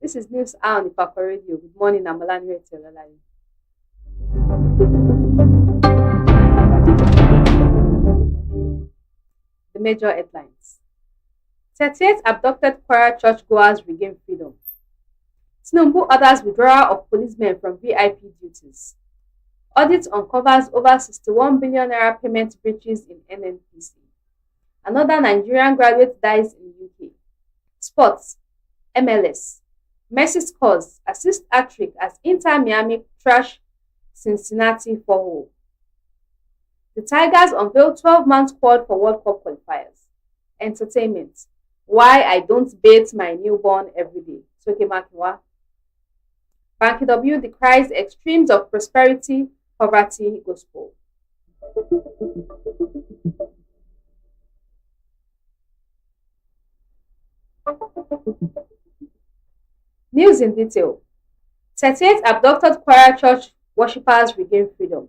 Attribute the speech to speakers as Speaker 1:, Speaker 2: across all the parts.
Speaker 1: This is News Hour on Ifako Radio. Good morning, I'm Olanireti Ololade. The major headlines: 38 abducted choir churchgoers regain freedom. Tinubu orders withdrawal of policemen from VIP duties. Audit uncovers over 61 billion naira payment breaches in NNPC. Another Nigerian graduate dies in UK. Sports: MLS. Messi scores assist hat-trick as Inter Miami trash Cincinnati 4-0. The Tigers unveil 12-man squad for World Cup qualifiers. Entertainment: why I don't bathe my newborn every day. Soke Makiwa. Banky W decries extremes of prosperity, poverty, gospel. News in detail: 38 abducted choir church worshippers regain freedom.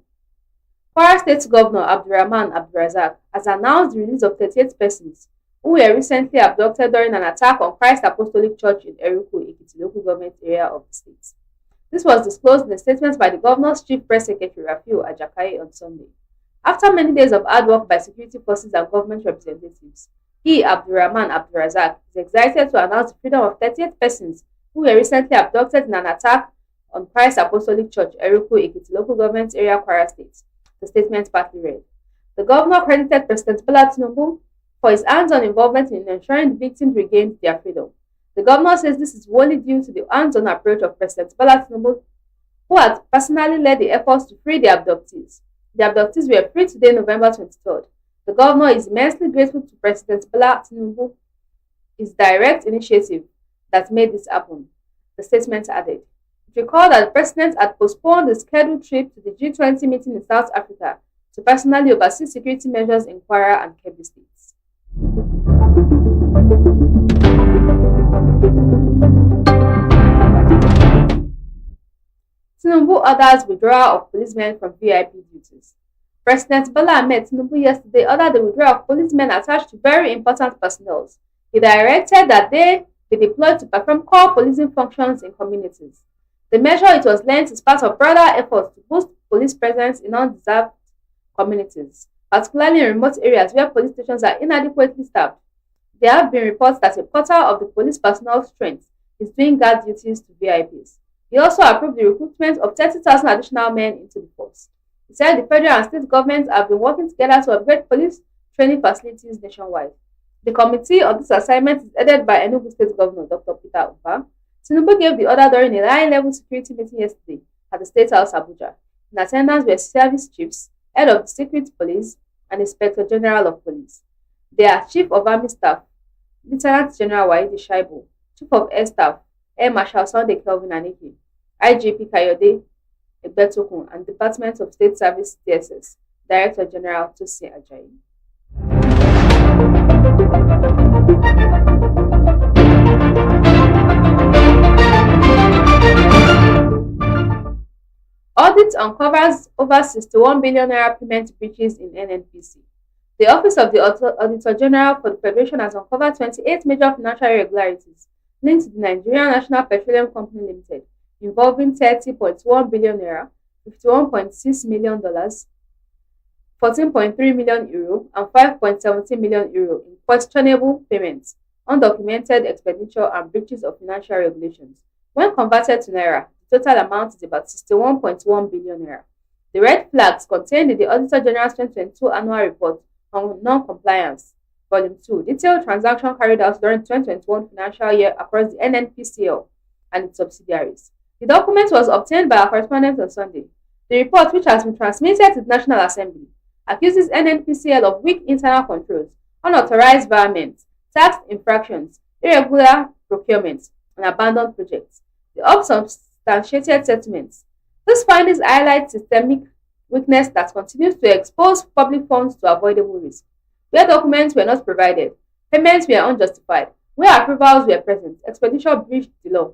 Speaker 1: Kwara State Governor Abdulrahman Abdulrazak has announced the release of 38 persons who were recently abducted during an attack on Christ Apostolic Church in Eruku, Ekiti local government area of the state. This was disclosed in a statement by the governor's chief press secretary Rafiu Ajakaye on Sunday. After many days of hard work by security forces and government representatives, he, Abdulrahman Abdulrazak, is excited to announce the freedom of 38 persons who were recently abducted in an attack on Christ Apostolic Church, Eruku, Ekiti local government area, Kwara State. The statement partly read. The governor credited President Bola Tinubu for his hands-on involvement in ensuring the victims regained their freedom. The governor says this is wholly due to the hands-on approach of President Bola Tinubu, who had personally led the efforts to free the abductees. The abductees were freed today, November 23rd. The governor is immensely grateful to President Bola Tinubu, his direct initiative that made this happen. The statement added. Recall that the president had postponed the scheduled trip to the G20 meeting in South Africa to personally oversee security measures in Kwara and Kebbi states. Tinubu orders withdrawal of policemen from VIP duties. President Bola Ahmed Tinubu yesterday ordered the withdrawal of policemen attached to very important personnel. He directed that they be deployed to perform core policing functions in communities. The measure, it was learned, is part of broader efforts to boost police presence in undeserved communities, particularly in remote areas where police stations are inadequately staffed. There have been reports that a quarter of the police personnel strength is doing guard duties to VIPs. He also approved the recruitment of 30,000 additional men into the force. He said the federal and state governments have been working together to upgrade police training facilities nationwide. The committee on this assignment is headed by Enugu State Governor Dr. Peter Uba. Tinubu gave the order during a high-level security meeting yesterday at the State House, Abuja. In attendance were service chiefs, head of the secret police, and Inspector General of Police. They are Chief of Army Staff, Lieutenant General Waidi Shaibu, Chief of Air Staff, Air Marshal Sunday Kelvin Aniki, IGP Kayode Egbetokun, and Department of State Service DSS, Director General Tosin Ajayi. Audit uncovers over 61 billion naira payment breaches in NNPC. The Office of the Auditor General for the Federation has uncovered 28 major financial irregularities linked to the Nigerian National Petroleum Company Limited, involving 30.1 billion naira, $51.6 million, 14.3 million euro, and 5.17 million euro in questionable payments, undocumented expenditure, and breaches of financial regulations. When converted to naira, the total amount is about 61.1 billion naira. The red flags contained in the Auditor General's 2022 annual report on non-compliance, Volume 2, detailed transactions carried out during the 2021 financial year across the NNPCL and its subsidiaries. The document was obtained by our correspondent on Sunday. The report, which has been transmitted to the National Assembly, accuses NNPCL of weak internal controls, unauthorized environment, tax infractions, irregular procurement, and abandoned projects. The unsubstantiated settlements. These findings highlight systemic weakness that continues to expose public funds to avoidable risk. Where documents were not provided, payments were unjustified. Where approvals were present, expenditure breached the law.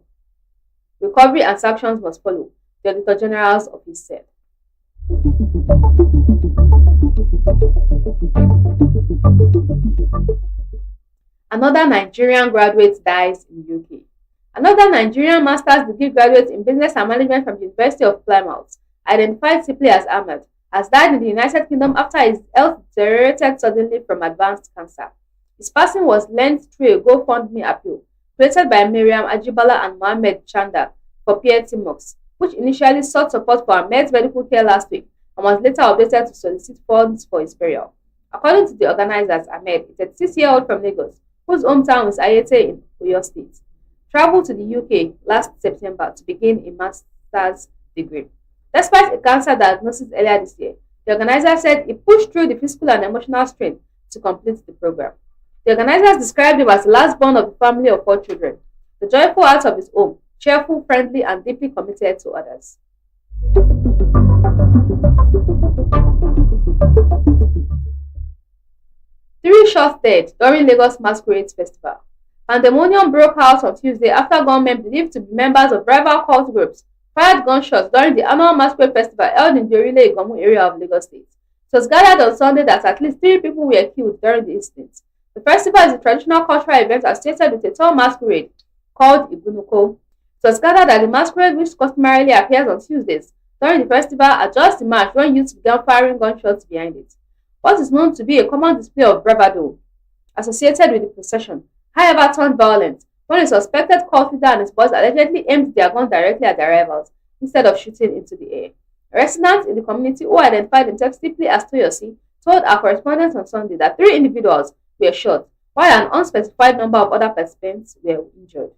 Speaker 1: Recovery and sanctions must follow, the Auditor General's office said. Another Nigerian graduate dies in UK. Another Nigerian master's degree graduate in business and management from the University of Plymouth, identified simply as Ahmed, has died in the United Kingdom after his health deteriorated suddenly from advanced cancer. His passing was learned through a GoFundMe appeal created by Miriam Ajibala and Mohammed Chanda for piety mosques, which initially sought support for Ahmed's medical care last week and was later updated to solicit funds for his burial. According to the organizers, Ahmed, a 36-year-old from Lagos, whose hometown is Ayete in Oyo State, traveled to the UK last September to begin a master's degree. Despite a cancer diagnosis earlier this year, the organizer said he pushed through the physical and emotional strain to complete the program. The organizers described him as the last born of the family of 4 children, the joyful out of his home, cheerful, friendly, and deeply committed to others. 3 shots dead during Lagos Masquerade Festival. Pandemonium broke out on Tuesday after gunmen believed to be members of rival cult groups fired gunshots during the annual Masquerade Festival held in the Orile Igomu area of Lagos State. It was gathered on Sunday that at least 3 people were killed during the incident. The festival is a traditional cultural event associated with a tall masquerade called Igunuko. It was gathered that the masquerade, which customarily appears on Tuesdays during the festival, adjusts the march when youths began firing gunshots behind it. What is known to be a common display of bravado associated with the procession, however, turned violent when a suspected cult leader and his boys allegedly aimed their gun directly at their rivals instead of shooting into the air. A resident in the community who identified himself simply as Toyosi told our correspondent on Sunday that 3 individuals were shot, while an unspecified number of other participants were injured.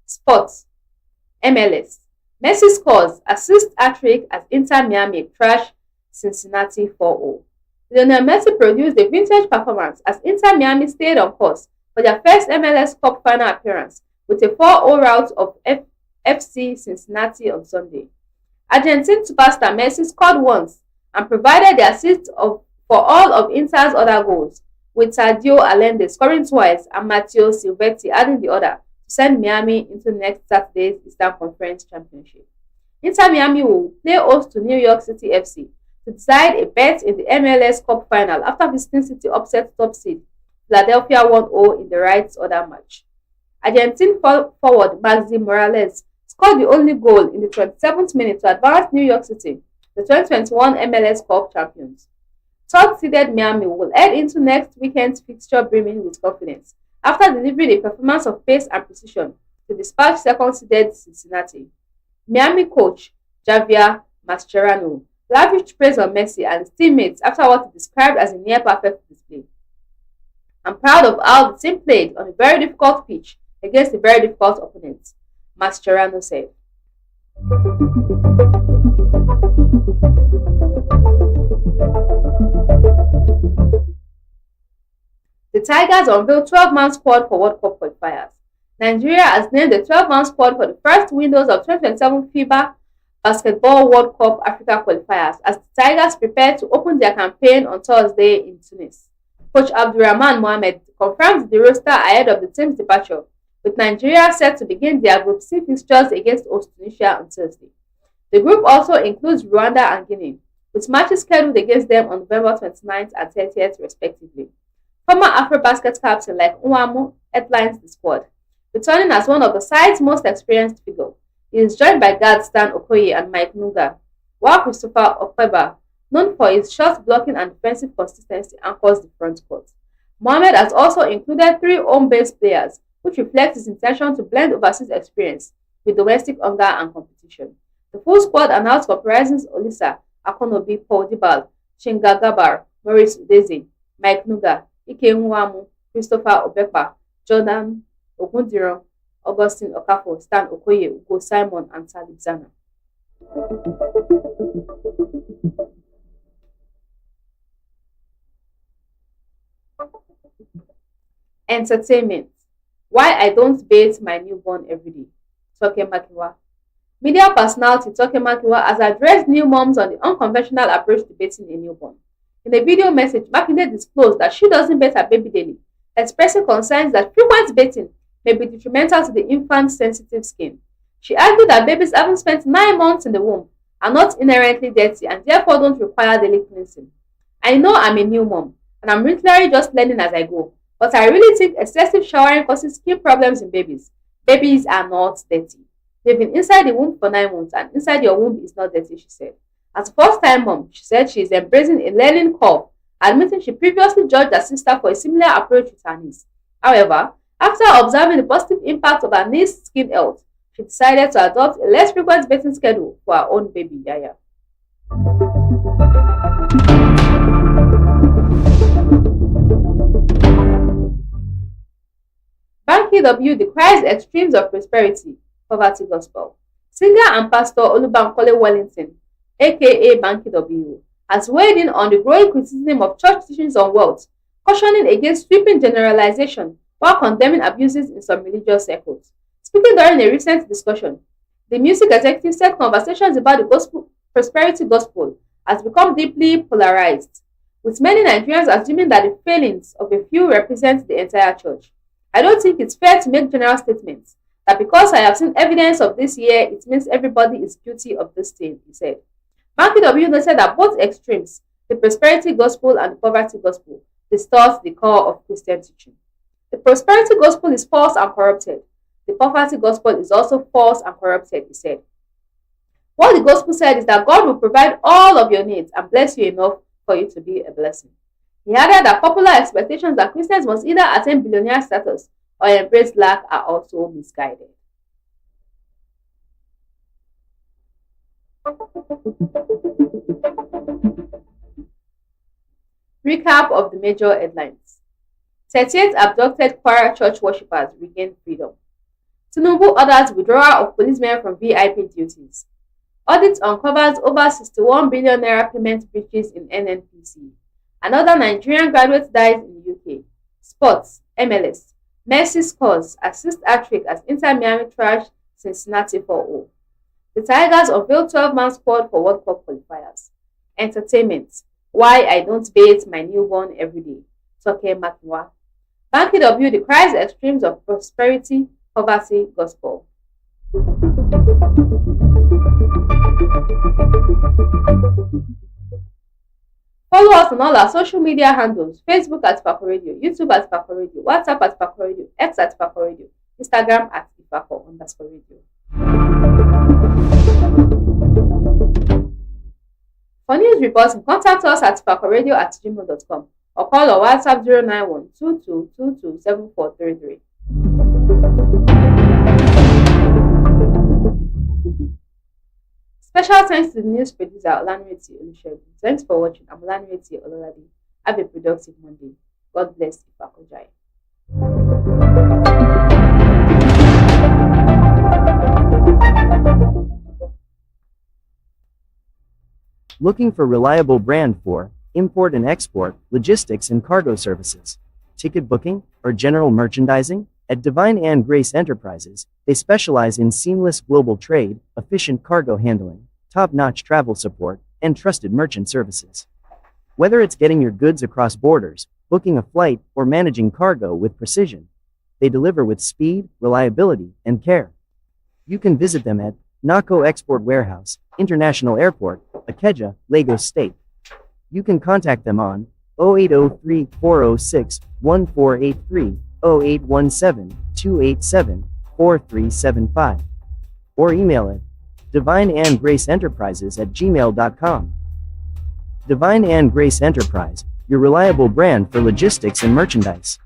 Speaker 1: Sports. MLS. Messi scores assist hat-trick as Inter Miami trash Cincinnati 4-0. Lionel Messi produced a vintage performance as Inter Miami stayed on course for their first MLS Cup final appearance with a 4-0 rout of FC Cincinnati on Sunday. Argentine superstar Messi scored once and provided the assist for all of Inter's other goals, with Sadio Allende scoring twice and Matteo Silvetti adding the other to send Miami into next Saturday's Eastern Conference Championship. Inter Miami will play host to New York City FC to decide a bet in the MLS Cup final after visiting City upset top seed Philadelphia 1-0 in the rights order match. Argentine forward Maxi Morales scored the only goal in the 27th minute to advance New York City, the 2021 MLS Cup champions. Third-seeded Miami will head into next weekend's fixture brimming with confidence after delivering a performance of pace and precision to dispatch second-seeded Cincinnati. Miami coach Javier Mascherano lavished praise on Messi and his teammates after what he described as a near-perfect display. "I'm proud of how the team played on a very difficult pitch against a very difficult opponent," Mascherano said. The Tigers unveiled 12-man squad for World Cup qualifiers. Nigeria has named the 12-man squad for the first windows of 2027 FIBA Basketball World Cup Africa qualifiers as the Tigers prepare to open their campaign on Thursday in Tunis. Coach Abdulrahman Mohamed confirmed the roster ahead of the team's departure, with Nigeria set to begin their Group C fixtures against host Tunisia on Thursday. The group also includes Rwanda and Guinea, with matches scheduled against them on November 29th and 30th respectively. Former AfroBasket captain like Nwamu headlines the squad, returning as one of the side's most experienced figures. He is joined by guards Stan Okoye and Mike Nuga, while Christopher Okpeba, known for his shot blocking and defensive consistency, anchors the front court. Mohamed has also included 3 home-based players, which reflects his intention to blend overseas experience with domestic hunger and competition. The full squad announced comprises Olisa Akonobi, Paul Dibal, Chinga Gabar, Maurice Udeze, Mike Nuga, Ike Nwamu, Christopher Obekpa, Jordan Ogundiran, Augustine Okafor, Stan Okoye, Ugo Simon, and Talib Zana. Entertainment. Why I don't bathe my newborn every day. Toke Makiwa. Media personality Toke Makiwa has addressed new moms on the unconventional approach to bathing a newborn. In a video message, Makinde disclosed that she doesn't bathe her baby daily, expressing concerns that frequent bathing may be detrimental to the infant's sensitive skin. She argued that babies haven't spent 9 months in the womb are not inherently dirty and therefore don't require daily cleansing. I know I'm a new mom and I'm literally just learning as I go, but I really think excessive showering causes skin problems in babies. Babies are not dirty. They've been inside the womb for 9 months and inside your womb is not dirty, she said. As a first-time mom, she said she is embracing a learning curve, admitting she previously judged her sister for a similar approach with her niece. However, after observing the positive impact of her niece's skin health, she decided to adopt a less frequent bathing schedule for her own baby, Yaya. Banky W decries extremes of prosperity, poverty gospel. Singer and pastor Olubankole Wellington, aka Banky W, has weighed in on the growing criticism of church teachings on wealth, cautioning against sweeping generalization while condemning abuses in some religious circles. Speaking during a recent discussion, the music executive said conversations about the prosperity gospel has become deeply polarized, with many Nigerians assuming that the failings of a few represent the entire church. I don't think it's fair to make general statements that because I have seen evidence of this here, it means everybody is guilty of this thing, he said. Banky W noted that both extremes, the prosperity gospel and the poverty gospel, distort the core of Christian teaching. The prosperity gospel is false and corrupted. The poverty gospel is also false and corrupted, he said. What the gospel said is that God will provide all of your needs and bless you enough for you to be a blessing. He added that popular expectations that Christians must either attain billionaire status or embrace lack are also misguided. Recap of the major headlines. 38 abducted Kwara church worshippers regain freedom. Tinubu orders withdrawal of policemen from VIP duties. Audit uncovers over 61 billion naira payment breaches in NNPC. Another Nigerian graduate dies in the UK. Sports, MLS. Messi scores assist hat-trick as Inter Miami trash Cincinnati 4-0. The Tigers unveil 12-man squad for World Cup qualifiers. Entertainment. Why I don't bathe my newborn every day. Toke Makinwa. Banky W decries extremes of prosperity, poverty, gospel. Follow us on all our social media handles: Facebook at Ifako Radio, YouTube at Ifako Radio, WhatsApp at Ifako Radio, X at Ifako Radio, Instagram at Ifako_radio. For news reports, contact us at ifakoradio@gmail.com or call or WhatsApp 091-2222-7433. Special thanks to the news producer Olanireti. Thanks for watching. I'm Olanireti Ololade. Have a productive Monday. God bless Ifako Jai.
Speaker 2: Looking for reliable brand for import and export, logistics and cargo services, ticket booking, or general merchandising? At Divine and Grace Enterprises, they specialize in seamless global trade, efficient cargo handling, top-notch travel support, and trusted merchant services. Whether it's getting your goods across borders, booking a flight, or managing cargo with precision, they deliver with speed, reliability, and care. You can visit them at Nako Export Warehouse, International Airport, Ikeja, Lagos State. You can contact them on 0803-406-1483, 0817-287-4375, or email it divineandgraceenterprises@gmail.com. Divine and Grace Enterprise, your reliable brand for logistics and merchandise.